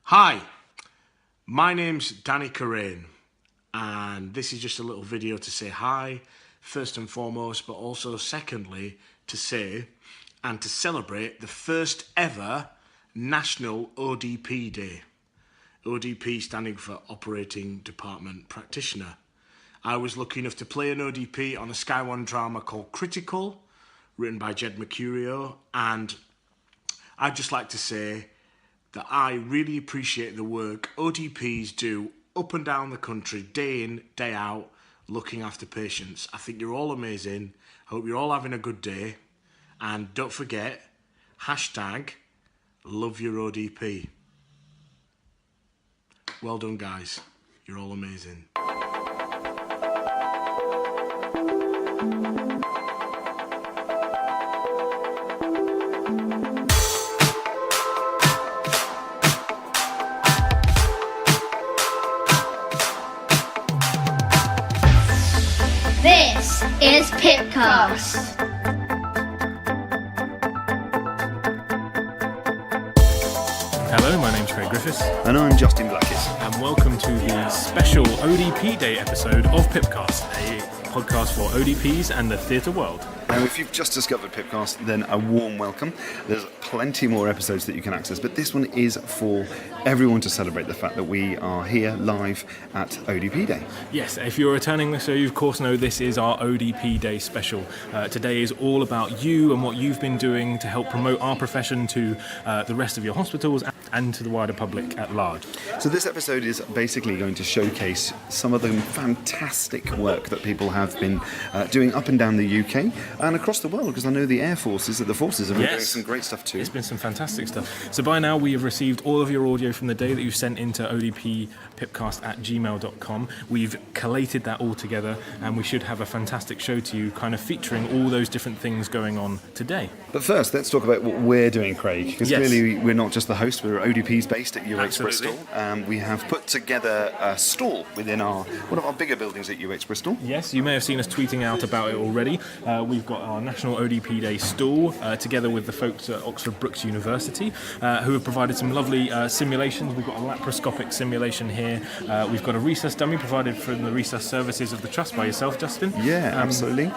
Hi, my name's Danny Corain, and this is just a little video to say hi, first and foremost, but also secondly, to say and to celebrate the first ever National ODP Day. ODP standing for Operating Department Practitioner. I was lucky enough to play an ODP on a Sky One drama called Critical, written by Jed Mercurio, and I'd just like to say that I really appreciate the work ODPs do up and down the country, day in, day out, looking after patients. I think you're all amazing. I hope you're all having a good day. And don't forget, hashtag love your ODP. Well done, guys. You're all amazing. This is Pipcast. Hello, my name's Craig Griffiths. And I'm Justin Blackis. And welcome to the special ODP Day episode of Pipcast, a podcast for ODPs and the theatre world. Now, if you've just discovered Pipcast, then a warm welcome. There's plenty more episodes that you can access, but this one is for everyone to celebrate the fact that we are here live at ODP Day. Yes, if you're returning the show, you of course know this is our ODP Day special. Today is all about you and what you've been doing to help promote our profession to the rest of your hospitals and to the wider public at large. So this episode is basically going to showcase some of the fantastic work that people have been doing up and down the UK and across the world, because I know the Air Forces and the Forces have been doing some great stuff too. It's been some fantastic stuff. So by now we have received all of your audio from the day that you've sent into odppipcast@gmail.com. We've collated that all together and we should have a fantastic show to you, kind of featuring all those different things going on today. But first, let's talk about what we're doing, Craig, because clearly we're not just the host, we're ODPs based at UH Bristol. We have put together a stall within one of our bigger buildings at UH Bristol. Yes, you may have seen us tweeting out about it already. We've got our National ODP Day stall together with the folks at Oxford Brookes University who have provided some lovely simulations. We've got a laparoscopic simulation here. We've got a resus dummy provided from the resus services of the Trust by yourself, Justin. Yeah, absolutely.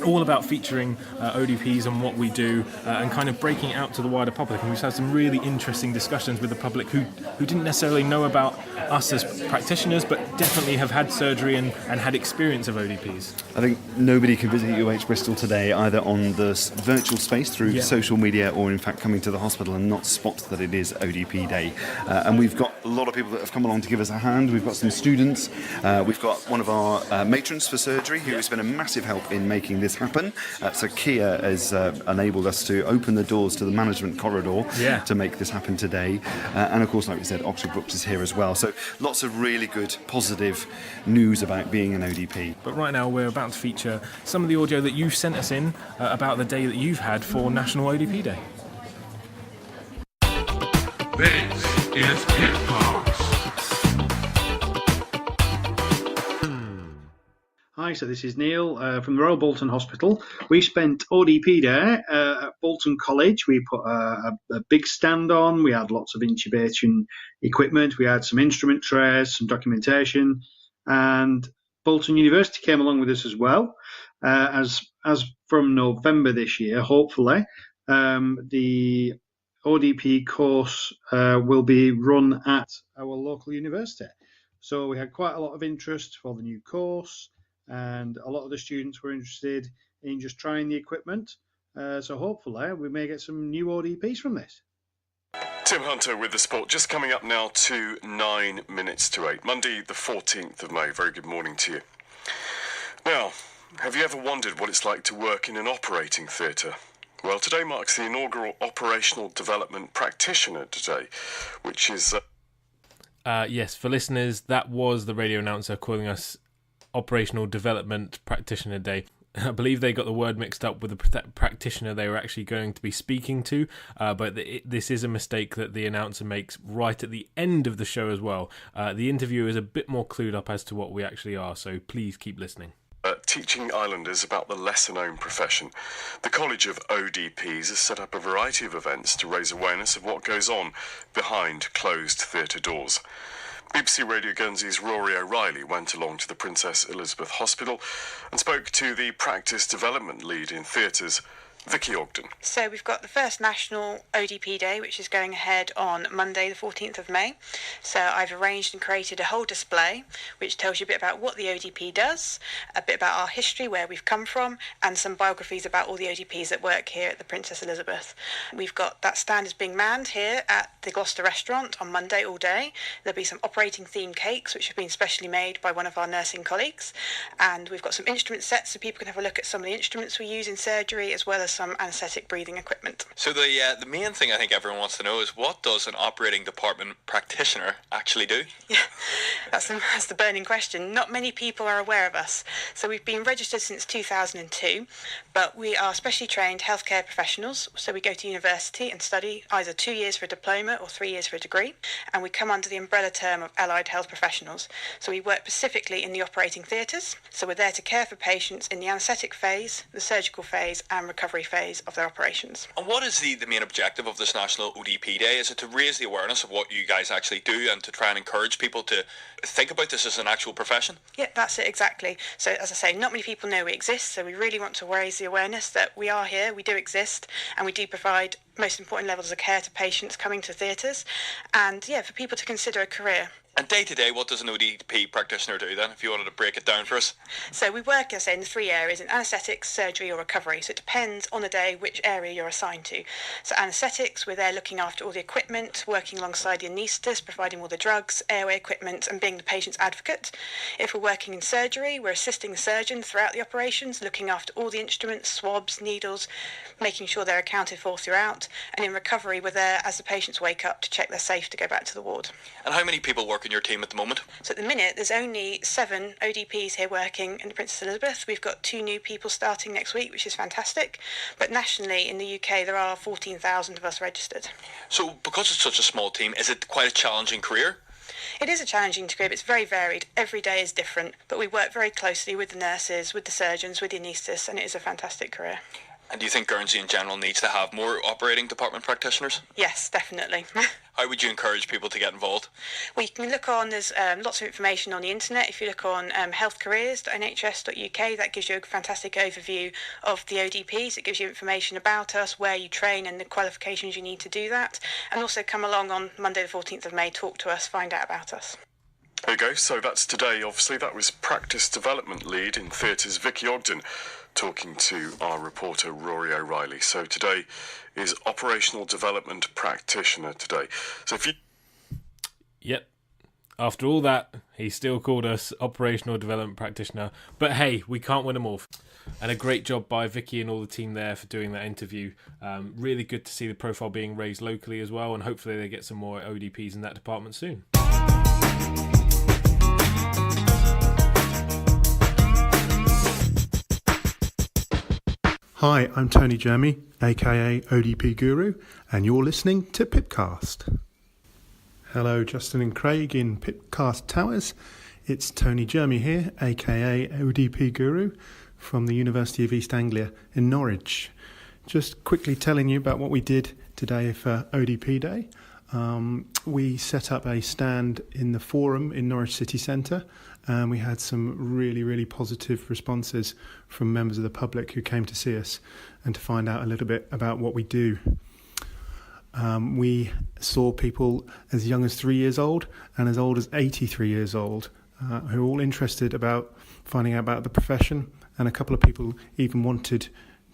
All about featuring ODPs and what we do and kind of breaking it out to the wider public. And we've had some really interesting discussions with the public who didn't necessarily know about us as practitioners, but definitely have had surgery and had experience of ODPs. I think nobody can visit UH Bristol today either on the virtual space through social media or in fact coming to the hospital and not spot that it is ODP Day. And we've got a lot of people that have come along to give us a hand. We've got some students. We've got one of our matrons for surgery who has been a massive help in making this happen. So Kia has enabled us to open the doors to the management corridor to make this happen today. And of course, like we said, Oxford Brookes is here as well. So lots of really good, positive news about being an ODP. But right now we're about to feature some of the audio that you've sent us in about the day that you've had for National ODP Day. This is Pipcast. Hi, so this is Neil from the Royal Bolton Hospital. We spent ODP Day at Bolton College. We put a big stand on. We had lots of intubation equipment. We had some instrument trays, some documentation, and Bolton University came along with us as well. As from November this year, hopefully, the ODP course will be run at our local university. So we had quite a lot of interest for the new course, and a lot of the students were interested in just trying the equipment. So hopefully we may get some new ODPs from this. Tim Hunter with the sport, just coming up now to 9 minutes to 8, Monday the 14th of May. Very good morning to you. Now, have you ever wondered what it's like to work in an operating theatre? Well, today marks the inaugural Operational Development Practitioner Day, which is... Yes, for listeners, that was the radio announcer calling us Operational Development Practitioner Day. I believe they got the word mixed up with the practitioner they were actually going to be speaking to, but this is a mistake that the announcer makes right at the end of the show as well. The interviewer is a bit more clued up as to what we actually are, so please keep listening. teaching islanders about the lesser-known profession. The College of ODPs has set up a variety of events to raise awareness of what goes on behind closed theatre doors. BBC Radio Guernsey's Rory O'Reilly went along to the Princess Elizabeth Hospital and spoke to the practice development lead in theatres, Vicky Ogden. So we've got the first National ODP Day, which is going ahead on Monday the 14th of May. So I've arranged and created a whole display which tells you a bit about what the ODP does, a bit about our history, where we've come from, and some biographies about all the ODPs that work here at the Princess Elizabeth. We've got that stand is being manned here at the Gloucester restaurant on Monday all day. There'll be some operating themed cakes which have been specially made by one of our nursing colleagues, and we've got some instrument sets so people can have a look at some of the instruments we use in surgery, as well as some anaesthetic breathing equipment. So the main thing I think everyone wants to know is, what does an operating department practitioner actually do? Yeah, that's the burning question. Not many people are aware of us. So we've been registered since 2002, but we are specially trained healthcare professionals. So we go to university and study either 2 years for a diploma or 3 years for a degree, and we come under the umbrella term of allied health professionals. So we work specifically in the operating theatres. So we're there to care for patients in the anaesthetic phase, the surgical phase, and recovery phase of their operations. And what is the main objective of this National ODP Day? Is it to raise the awareness of what you guys actually do and to try and encourage people to think about this as an actual profession? Yeah, that's it, exactly. So as I say, not many people know we exist, so we really want to raise the awareness that we are here, we do exist, and we do provide most important levels of care to patients coming to theatres, and yeah, for people to consider a career. And day to day, what does an ODP practitioner do then, if you wanted to break it down for us? So we work, as I say, in 3 areas, in anaesthetics, surgery or recovery. So it depends on the day which area you're assigned to. So anaesthetics, we're there looking after all the equipment, working alongside the anaesthetist, providing all the drugs, airway equipment, and being the patient's advocate. If we're working in surgery, we're assisting the surgeon throughout the operations, looking after all the instruments, swabs, needles, making sure they're accounted for throughout. And in recovery, we're there as the patients wake up to check they're safe to go back to the ward. And how many people work in your team at the moment? So at the minute, there's only 7 ODPs here working in the Princess Elizabeth. We've got 2 new people starting next week, which is fantastic. But nationally, in the UK, there are 14,000 of us registered. So because it's such a small team, is it quite a challenging career? It is a challenging career, but it's very varied. Every day is different. But we work very closely with the nurses, with the surgeons, with the anaesthetists, and it is a fantastic career. And do you think Guernsey in general needs to have more operating department practitioners? Yes, definitely. How would you encourage people to get involved? Well, you can look on, there's lots of information on the internet. If you look on healthcareers.nhs.uk, that gives you a fantastic overview of the ODPs. It gives you information about us, where you train and the qualifications you need to do that. And also come along on Monday the 14th of May, talk to us, find out about us. There you go. So that's today, obviously. That was Practice Development Lead in Theatres, Vicky Ogden, talking to our reporter, Rory O'Reilly. So today is Operational Development Practitioner today. So if you... Yep. After all that, he still called us Operational Development Practitioner. But hey, we can't win them all. And a great job by Vicky and all the team there for doing that interview. Really good to see the profile being raised locally as well, and hopefully they get some more ODPs in that department soon. Hi, I'm Tony Jeremy, aka ODP Guru, and you're listening to Pipcast. Hello, Justin and Craig in Pipcast Towers. It's Tony Jeremy here, aka ODP Guru, from the University of East Anglia in Norwich. Just quickly telling you about what we did today for ODP Day. We set up a stand in the Forum in Norwich City Centre, and we had some really positive responses from members of the public who came to see us and to find out a little bit about what we do. We saw people as young as 3 years old and as old as 83 years old who are all interested about finding out about the profession, and a couple of people even wanted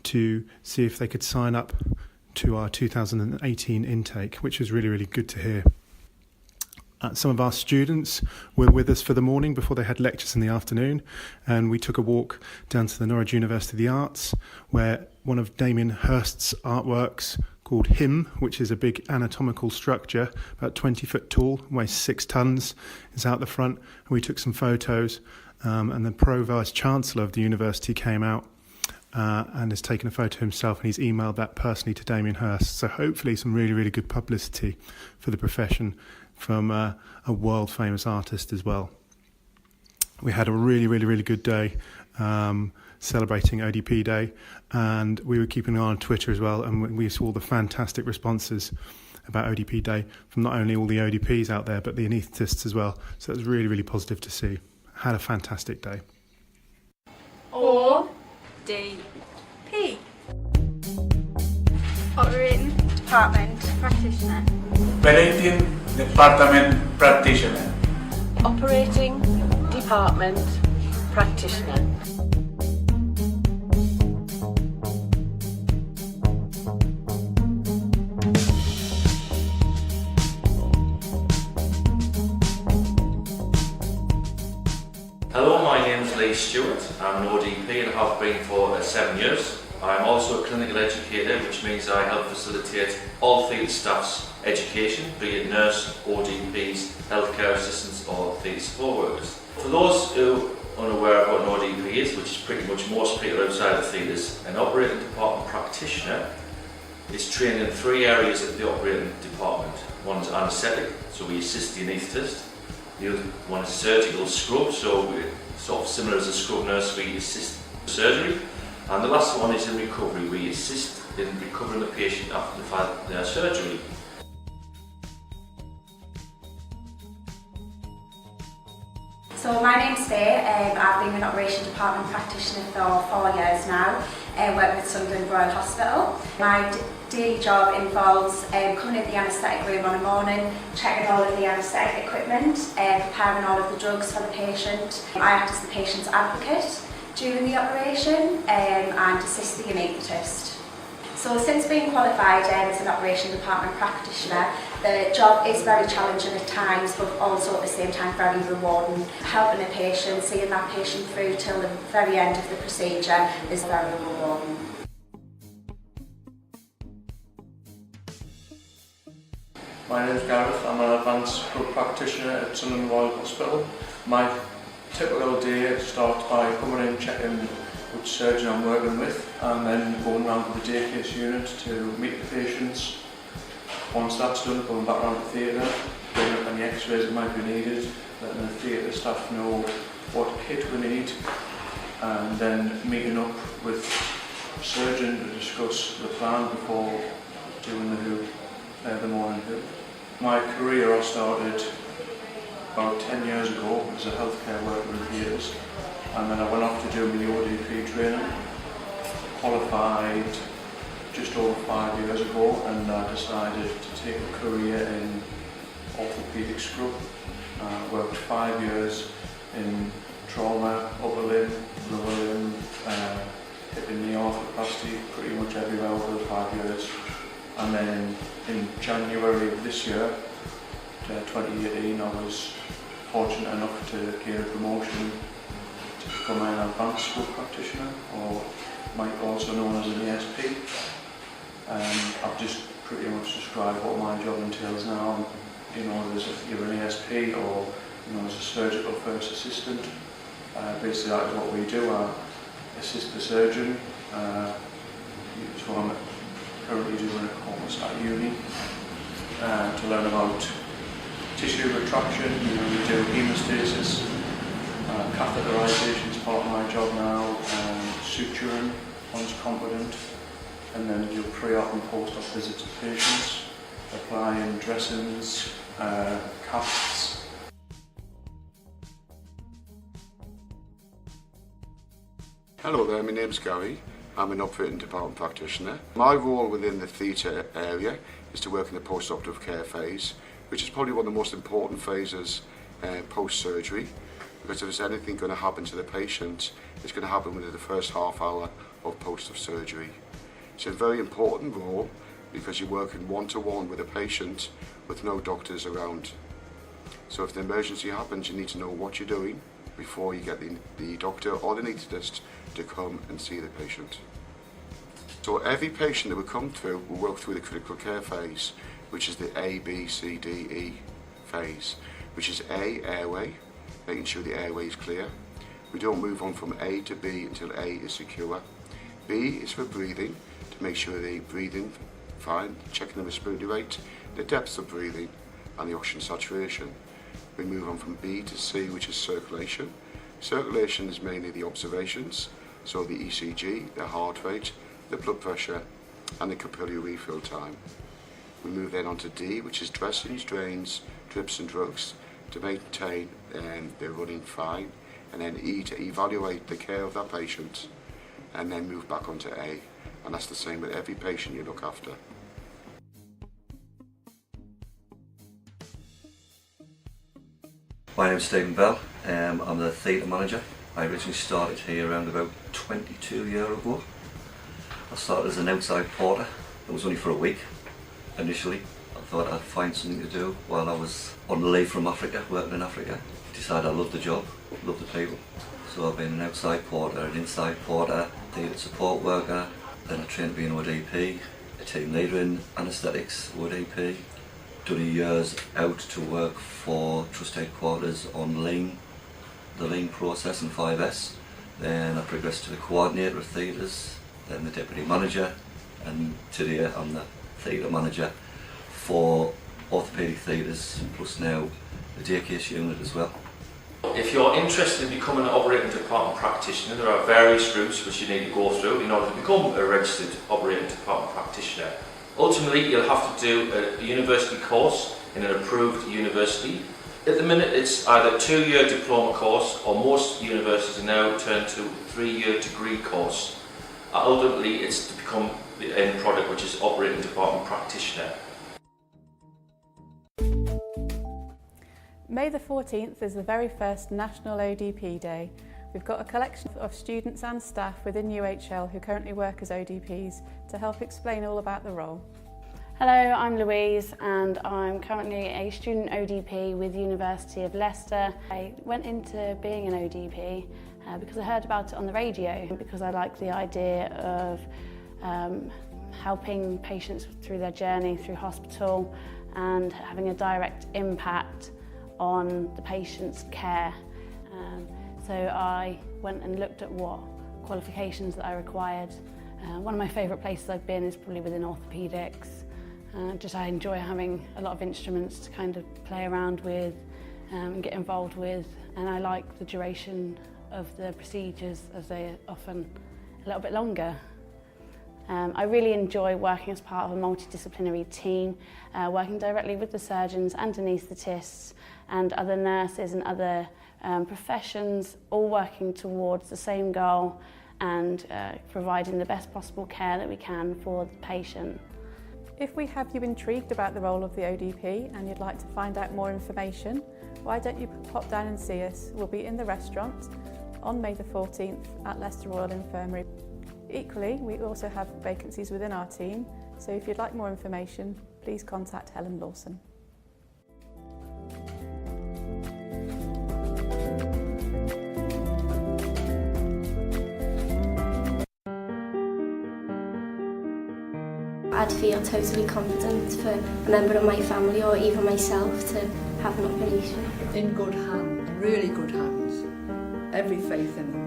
to see if they could sign up to our 2018 intake, which was really good to hear. Some of our students were with us for the morning before they had lectures in the afternoon, and we took a walk down to the Norwich University of the Arts, where one of Damien Hirst's artworks called Him, which is a big anatomical structure, about 20 foot tall, weighs 6 tons, is out the front, and we took some photos, and the Pro-Vice Chancellor of the university came out and has taken a photo himself, and he's emailed that personally to Damien Hirst. So hopefully some really good publicity for the profession from a world famous artist as well. We had a really good day celebrating ODP Day, and we were keeping an eye on Twitter as well, and we saw the fantastic responses about ODP Day from not only all the ODPs out there, but the anaesthetists as well. So it was really positive to see. Had a fantastic day. ODP. Operating Department Practitioner. Operating Department Practitioner. Operating Department Practitioner. Hello, my name is Lee Stewart. I'm an ODP and have been for 7 years. I'm also a clinical educator, which means I help facilitate all theatre staff's education, be it nurse, ODPs, healthcare assistants or theatre support workers. For those who are unaware of what an ODP is, which is pretty much most people outside the theatres, an operating department practitioner is trained in 3 areas of the operating department. One is anaesthetic, so we assist the anaesthetist. The other one is surgical scrub, so we're sort of similar as a scrub nurse, we assist surgery. And the last one is in recovery, we assist in recovering the patient after they've had their surgery. So my name's Faye, I've been an Operation Department Practitioner for 4 years now, working with Sunderland Royal Hospital. My daily job involves coming into the anaesthetic room on a morning, checking all of the anaesthetic equipment, preparing all of the drugs for the patient. I act as the patient's advocate during the operation and assist the anaesthetist. So since being qualified as an Operation Department Practitioner, the job is very challenging at times, but also at the same time very rewarding. Helping a patient, seeing that patient through till the very end of the procedure is very rewarding. My name is Gareth, I'm an advanced scrub practitioner at Sunderland Royal Hospital. My typical day starts by coming in, checking which surgeon I'm working with, and then going around to the day case unit to meet the patients. Once that's done, going back around to the theatre, bringing up any x-rays that might be needed, letting the theatre staff know what kit we need, and then meeting up with the surgeon to discuss the plan before doing the morning hoop. My career I started about 10 years ago as a healthcare worker in theatres, and then I went off to do my ODP training, qualified just over 5 years ago, and I decided to take a career in orthopaedic scrub. Worked 5 years in trauma, upper limb, lower limb, hip and knee arthroplasty, pretty much everywhere over the 5 years. And then in January of this year, 2018, I was fortunate enough to gain a promotion to become an advanced scrub practitioner, or might also known as an ASP. I've just pretty much described what my job entails now. You know, as you're an ASP or as a surgical first assistant. Basically, that is what we do. I assist the surgeon. It's what I'm currently doing a course at uni to learn about tissue retraction. We do hemostasis, catheterization is part of my job now, suturing once competent, and then do pre-op and post-op visits to patients, applying dressings, casts. Hello there, my name's Gary. I'm an operating department practitioner. My role within the theatre area is to work in the post-operative care phase, which is probably one of the most important phases post-surgery, because if there's anything going to happen to the patient, it's going to happen within the first half hour of post-op surgery. It's a very important role because you're working one-to-one with a patient with no doctors around. So if an emergency happens, you need to know what you're doing before you get the doctor or the anaesthetist to come and see the patient. So every patient that we come through will work through the critical care phase, which is the A, B, C, D, E phase, which is A, airway, making sure the airway is clear. We don't move on from A to B until A is secure. B is for breathing, to make sure the breathing fine, checking the respiratory rate, the depth of breathing and the oxygen saturation. We move on from B to C, which is circulation. Circulation is mainly the observations, so the ECG, the heart rate, the blood pressure and the capillary refill time. We move then on to D, which is dressings, drains, drips and drugs to maintain they're running fine, and then E to evaluate the care of that patient, and then move back onto A, and that's the same with every patient you look after. My name's Stephen Bell, I'm the theatre manager. I originally started here around about 22 years ago. I started as an outside porter. It was only for a week initially. I thought I'd find something to do while I was on leave from Africa, working in Africa. Decided I loved the job, loved the people. So I've been an outside porter, an inside porter, theatre support worker, then I trained to be an ODP, a team leader in anaesthetics, ODP. Done a years out to work for Trust Headquarters on Lean, the Lean process and 5S. Then I progressed to the coordinator of theatres, then the deputy manager, and today I'm the theatre manager for orthopaedic theatres, plus now the day case unit as well. If you're interested in becoming an operating department practitioner, there are various routes which you need to go through in order to become a registered operating department practitioner. Ultimately, you'll have to do a university course in an approved university. At the minute, it's either a 2-year diploma course, or most universities are now turned to a 3-year degree course. Ultimately, it's to become the end product, which is operating department practitioner. May the 14th is the very first National ODP Day. We've got a collection of students and staff within UHL who currently work as ODPs to help explain all about the role. Hello, I'm Louise and I'm currently a student ODP with University of Leicester. I went into being an ODP because I heard about it on the radio, because I like the idea of helping patients through their journey through hospital and having a direct impact on the patient's care. So I went and looked at what qualifications that I required. One of my favourite places I've been is probably within orthopaedics. I enjoy having a lot of instruments to kind of play around with and get involved with, and I like the duration of the procedures as they are often a little bit longer. I really enjoy working as part of a multidisciplinary team, working directly with the surgeons and anaesthetists and other nurses and other professions, all working towards the same goal and providing the best possible care that we can for the patient. If we have you intrigued about the role of the ODP and you'd like to find out more information, why don't you pop down and see us? We'll be in the restaurant on May the 14th at Leicester Royal Infirmary. Equally, we also have vacancies within our team, so if you'd like more information, please contact Helen Lawson. I'd feel totally confident for a member of my family or even myself to have an operation. In good hands, really good hands. Every faith in them.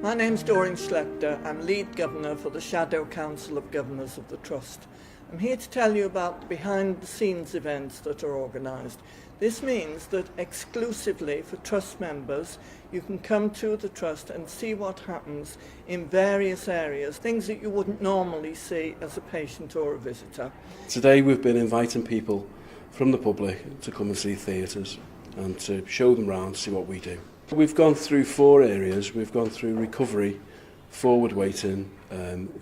My name's Doreen Schlechter. I'm lead governor for the Shadow Council of Governors of the Trust. I'm here to tell you about the behind-the-scenes events that are organised. This means that exclusively for Trust members, you can come to the Trust and see what happens in various areas, things that you wouldn't normally see as a patient or a visitor. Today we've been inviting people from the public to come and see theatres and to show them around to see what we do. We've gone through 4 areas. We've gone through recovery, forward waiting,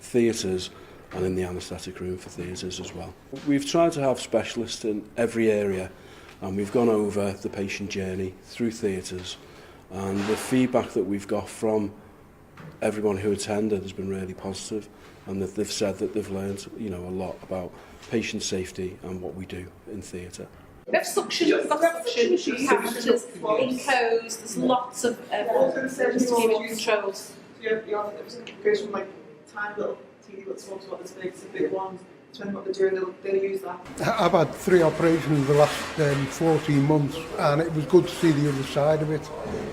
theatres, and in the anaesthetic room for theatres as well. We've tried to have specialists in every area, and we've gone over the patient journey through theatres, and the feedback that we've got from everyone who attended has been really positive, and that they've said that they've learned, a lot about patient safety and what we do in theatre. We have suction, catheters, encos, there's lots of controls. It goes from like tiny little swabs about this big to big ones. depending what they're doing, they'll use that. I've had 3 operations in the last 14 months, and it was good to see the other side of it.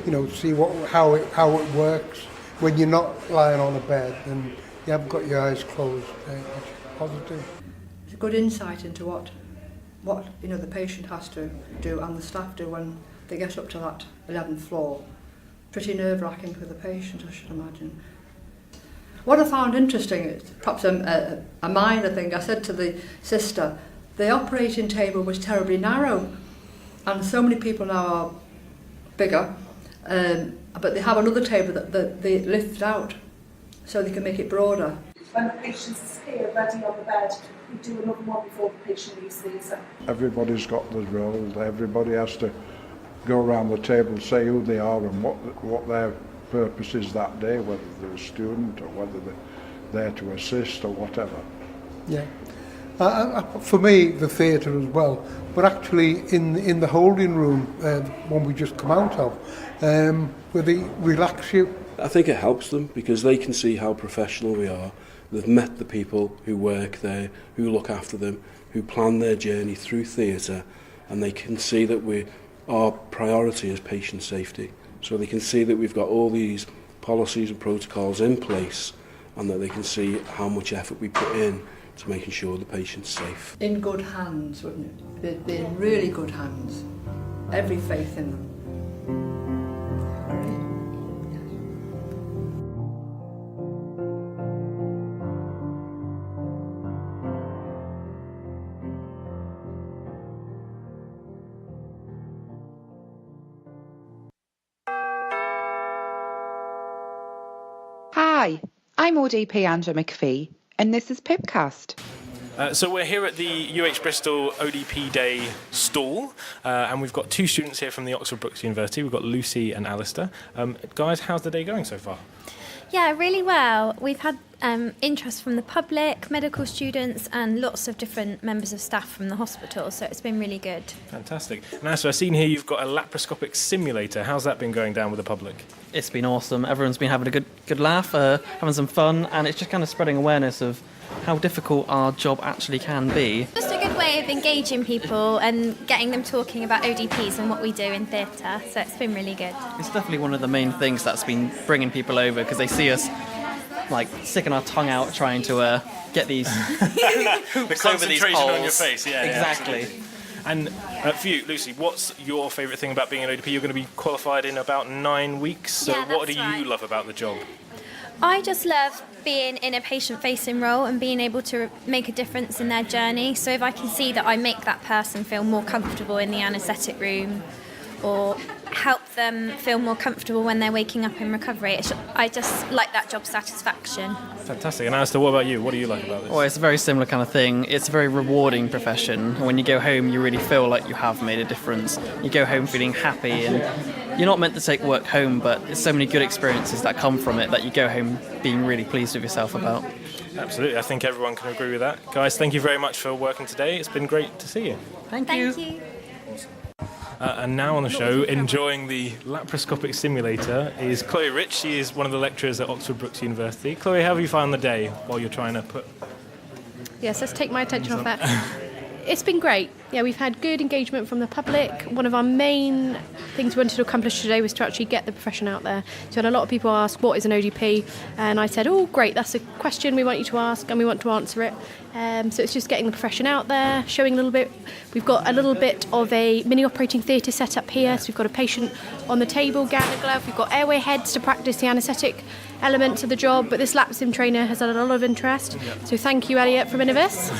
You know, to see how it works when you're not lying on a bed and you haven't got your eyes closed. It's positive. It's a good insight into what the patient has to do and the staff do when they get up to that 11th floor. Pretty nerve-wracking for the patient, I should imagine. What I found interesting is perhaps a minor thing. I said to the sister, the operating table was terribly narrow, and so many people now are bigger, but they have another table that they lift out so they can make it broader. When the patient's here, ready on the bed, we do another one before the patient leaves theatre. Everybody's got their role. Everybody has to go around the table, say who they are and what their purpose is that day, whether they're a student or whether they're there to assist or whatever. Yeah. For me, the theatre as well, but actually in the holding room, the one we just come out of, where they relax you. I think it helps them because they can see how professional we are. They've met the people who work there, who look after them, who plan their journey through theatre, and they can see that our priority is patient safety. So they can see that we've got all these policies and protocols in place, and that they can see how much effort we put in to making sure the patient's safe. In good hands, wouldn't it? They'd be in really good hands. Every faith in them. Hi, I'm ODP Andrew McPhee, and this is Pipcast. So we're here at the UH Bristol ODP Day stall, and we've got 2 students here from the Oxford Brookes University. We've got Lucy and Alistair. Guys, how's the day going so far? Yeah, really well. We've had interest from the public, medical students, and lots of different members of staff from the hospital, so it's been really good. Fantastic. And Alistair, I've seen here you've got a laparoscopic simulator. How's that been going down with the public? It's been awesome. Everyone's been having a good laugh, having some fun, and it's just kind of spreading awareness of how difficult our job actually can be. Just a good way of engaging people and getting them talking about ODPs and what we do in theatre, so it's been really good. It's definitely one of the main things that's been bringing people over, because they see us like sticking our tongue out trying to get these hoops over these holes. On your face, yeah. Exactly. Yeah, and for you, Lucy, what's your favourite thing about being an ODP? You're going to be qualified in about 9 weeks, so Yeah, what do that's you right. love about the job? I just love being in a patient-facing role and being able to make a difference in their journey. So if I can see that I make that person feel more comfortable in the anaesthetic room or help them feel more comfortable when they're waking up in recovery, I just like that job satisfaction. Fantastic. And Alistair, what about you? What do you like about this? Well, it's a very similar kind of thing. It's a very rewarding profession. When you go home, you really feel like you have made a difference. You go home feeling happy, and you're not meant to take work home, but there's so many good experiences that come from it that you go home being really pleased with yourself about. Absolutely. I think everyone can agree with that. Guys, thank you very much for working today. It's been great to see you. Thank you. And now on the show, enjoying the laparoscopic simulator, is Chloe Rich. She is one of the lecturers at Oxford Brookes University. Chloe, how have you found the day while you're trying to put... Yes, let's take my attention off that. It's been great. Yeah, we've had good engagement from the public. One of our main things we wanted to accomplish today was to actually get the profession out there. So we had a lot of people ask, what is an ODP? And I said, oh, great, that's a question we want you to ask and we want to answer it. So it's just getting the profession out there, showing a little bit. We've got a little bit of a mini operating theatre set up here. So we've got a patient on the table, gown and glove. We've got airway heads to practice the anaesthetic elements of the job, but this lap sim trainer has had a lot of interest. So thank you, Elliot from Innovis.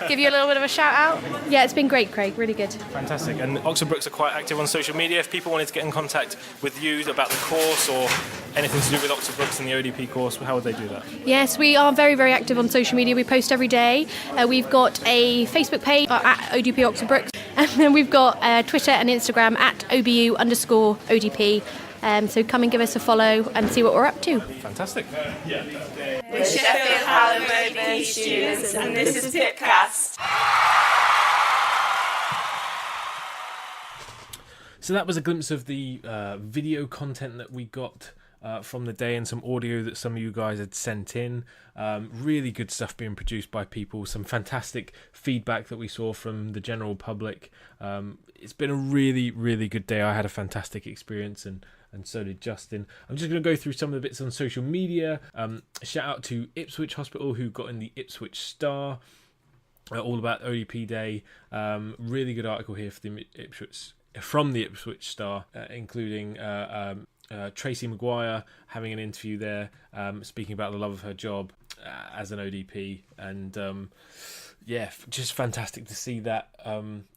Give you a little bit of a shout out. Yeah, it's been great, Craig, really good. Fantastic. And Oxford Brookes are quite active on social media. If people wanted to get in contact with you about the course or anything to do with Oxford Brookes and the ODP course, how would they do that? Yes, we are very, very active on social media. We post every day. We've got a Facebook page at ODP Oxford Brookes, and then we've got Twitter and Instagram at OBU_ODP. So come and give us a follow and see what we're up to. Fantastic. We're Sheffield Hallam ODP students, and this is Pipcast. So that was a glimpse of the video content that we got from the day and some audio that some of you guys had sent in. Really good stuff being produced by people. Some fantastic feedback that we saw from the general public. It's been a really, really good day. I had a fantastic experience, and so did Justin. I'm just going to go through some of the bits on social media. Shout out to Ipswich Hospital, who got in the Ipswich Star. All about ODP Day. Really good article here from the Ipswich Star, including Tracy Maguire having an interview there, speaking about the love of her job as an ODP, and just fantastic to see that.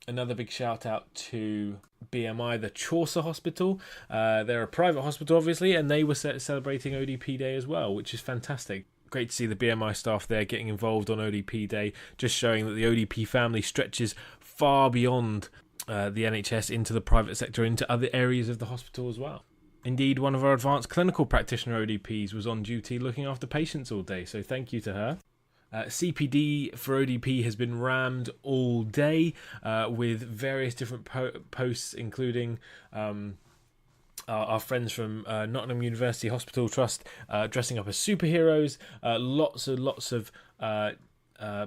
Another big shout out to BMI, the Chaucer Hospital. They're a private hospital, obviously, and they were celebrating ODP Day as well, which is fantastic. Great to see the BMI staff there getting involved on ODP Day, just showing that the ODP family stretches far beyond the NHS into the private sector, into other areas of the hospital as well. Indeed, one of our advanced clinical practitioner ODPs was on duty looking after patients all day, so thank you to her. CPD for ODP has been rammed all day with various different posts, including our friends from Nottingham University Hospital Trust dressing up as superheroes, lots of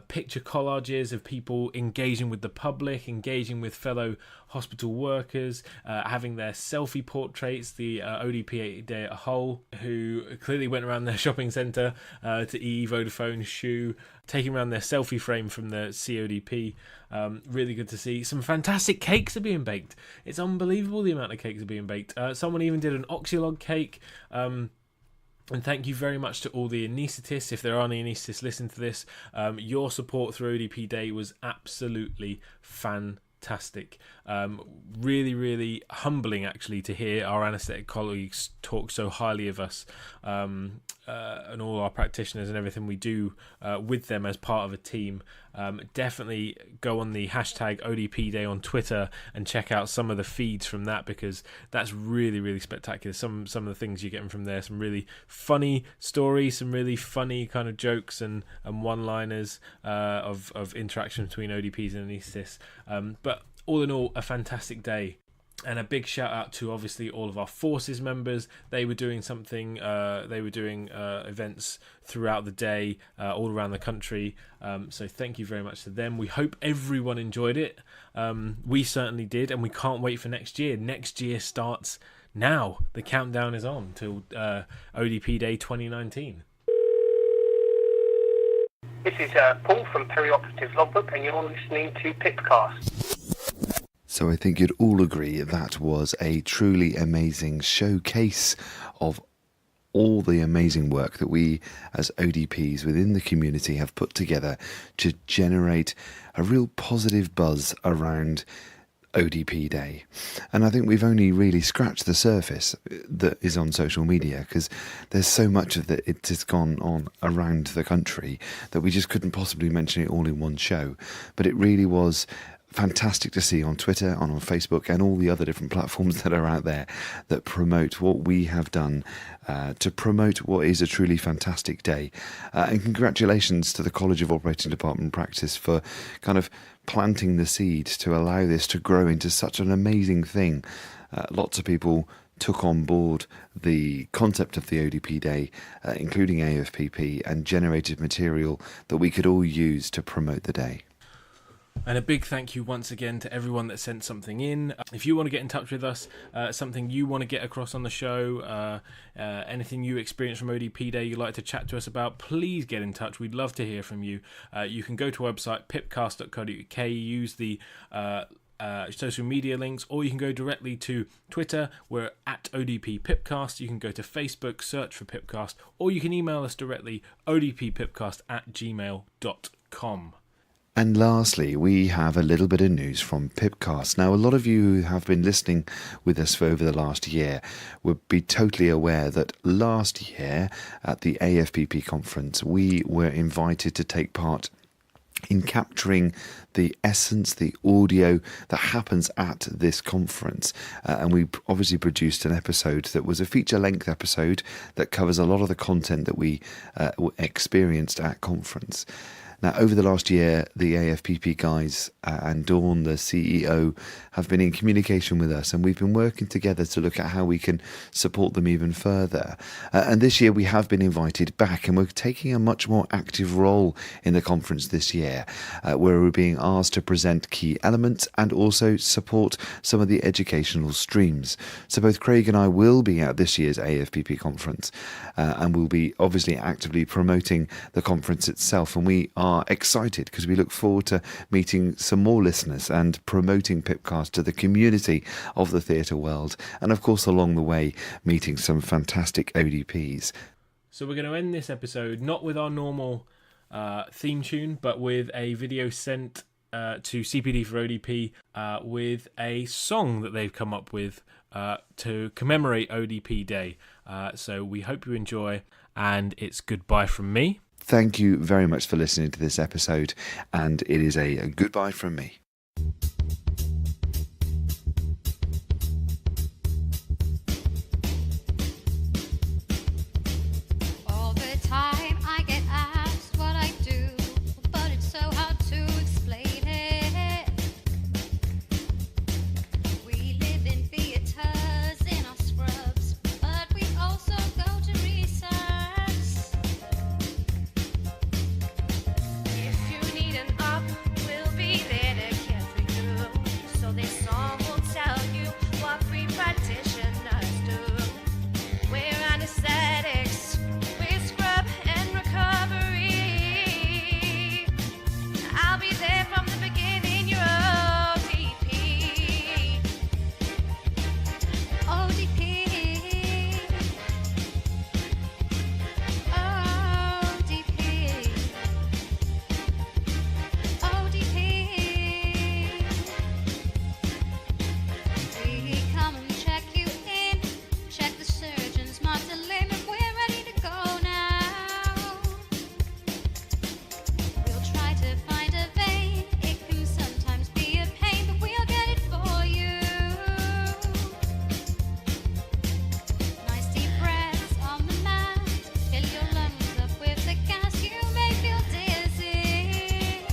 picture collages of people engaging with the public, engaging with fellow hospital workers, having their selfie portraits, the ODP Day at Hull, who clearly went around their shopping centre to EE Vodafone Shoe, taking around their selfie frame from the CODP. Really good to see. Some fantastic cakes are being baked. It's unbelievable the amount of cakes are being baked. Someone even did an oxylog cake. And thank you very much to all the anaesthetists. If there are any anaesthetists listening to this, your support through ODP Day was absolutely fantastic. Really, really humbling, actually, to hear our anaesthetic colleagues talk so highly of us and all our practitioners and everything we do with them as part of a team. Definitely go on the hashtag ODP Day on Twitter and check out some of the feeds from that, because that's really, really spectacular. Some of the things you're getting from there, some really funny stories, some really funny kind of jokes and one-liners of interaction between ODPs and anaesthetists. But all in all, a fantastic day. And a big shout out to obviously all of our forces members. They were doing something. They were doing events throughout the day, all around the country. So thank you very much to them. We hope everyone enjoyed it. We certainly did, and we can't wait for next year. Next year starts now. The countdown is on till ODP Day 2019. This is Paul from Perioperative Logbook, and you're listening to Pipcast. So I think you'd all agree that was a truly amazing showcase of all the amazing work that we as ODPs within the community have put together to generate a real positive buzz around ODP Day. And I think we've only really scratched the surface that is on social media, because there's so much of it has gone on around the country that we just couldn't possibly mention it all in one show. But it really was fantastic to see on Twitter, on Facebook, and all the other different platforms that are out there that promote what we have done to promote what is a truly fantastic day. And congratulations to the College of Operating Department Practice for kind of planting the seed to allow this to grow into such an amazing thing. Lots of people took on board the concept of the ODP Day, including AFPP, and generated material that we could all use to promote the day. And a big thank you once again to everyone that sent something in. If you want to get in touch with us, something you want to get across on the show, anything you experienced from ODP Day you'd like to chat to us about, please get in touch. We'd love to hear from you. You can go to our website, pipcast.co.uk, use the social media links, or you can go directly to Twitter. We're at ODP Pipcast. You can go to Facebook, search for Pipcast, or you can email us directly, odppipcast@gmail.com. And lastly, we have a little bit of news from Pipcast. Now, a lot of you who have been listening with us for over the last year would be totally aware that last year at the AFPP conference, we were invited to take part in capturing the essence, the audio that happens at this conference. And we obviously produced an episode that was a feature-length episode that covers a lot of the content that we experienced at conference. Now, over the last year, the AFPP guys and Dawn, the CEO, have been in communication with us, and we've been working together to look at how we can support them even further. And this year we have been invited back, and we're taking a much more active role in the conference this year, where we're being asked to present key elements and also support some of the educational streams. So both Craig and I will be at this year's AFPP conference, and we'll be obviously actively promoting the conference itself, and we are excited because we look forward to meeting some more listeners and promoting Pipcast to the community of the theatre world, and of course along the way meeting some fantastic ODPs. So we're going to end this episode not with our normal theme tune, but with a video sent to CPD for ODP with a song that they've come up with to commemorate ODP Day. So we hope you enjoy, and it's goodbye from me. Thank you very much for listening to this episode, and it is a goodbye from me. All the time I get asked what I do, but it's so hard to explain it. We live in theatres in our scrubs, but we also go to recess. If you need an up, we'll be there to care for you. So this song will tell you what we practitioners do. We're anesthetics, we scrub and recovery. I'll be there from the beginning, you're ODP. ODP. ODP. We come and check you in, check the surgeon's mark the limit, we're ready to go now. We'll try to find a vein, it can sometimes be a pain, but we'll get it for you. Nice deep breaths on the mat, fill your lungs up with the gas, you may feel dizzy.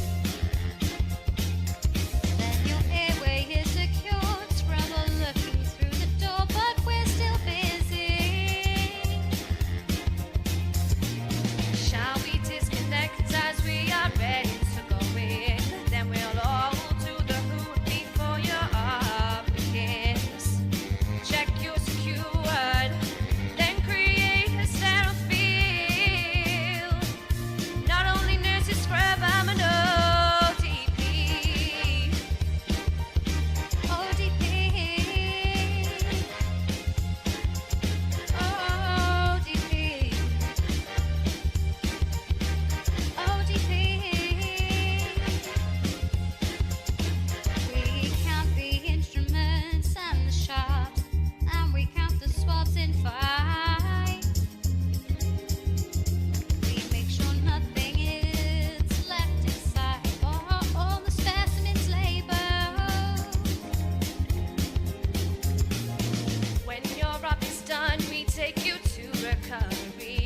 Then your airway is secured, scrubber looking through the door, but we're still busy. Shall we disconnect as we are ready to go in? Then we'll all do the hoot before your up begins. Check you're secured, then create a sterile field. Not only nurses scrub, I'm an ODP. ODP. ODP. ODP. We count the instruments and the shots, and we count the swabs in five. We make sure nothing is left inside, or all the specimens labeled. When your up is done, we take you to recovery.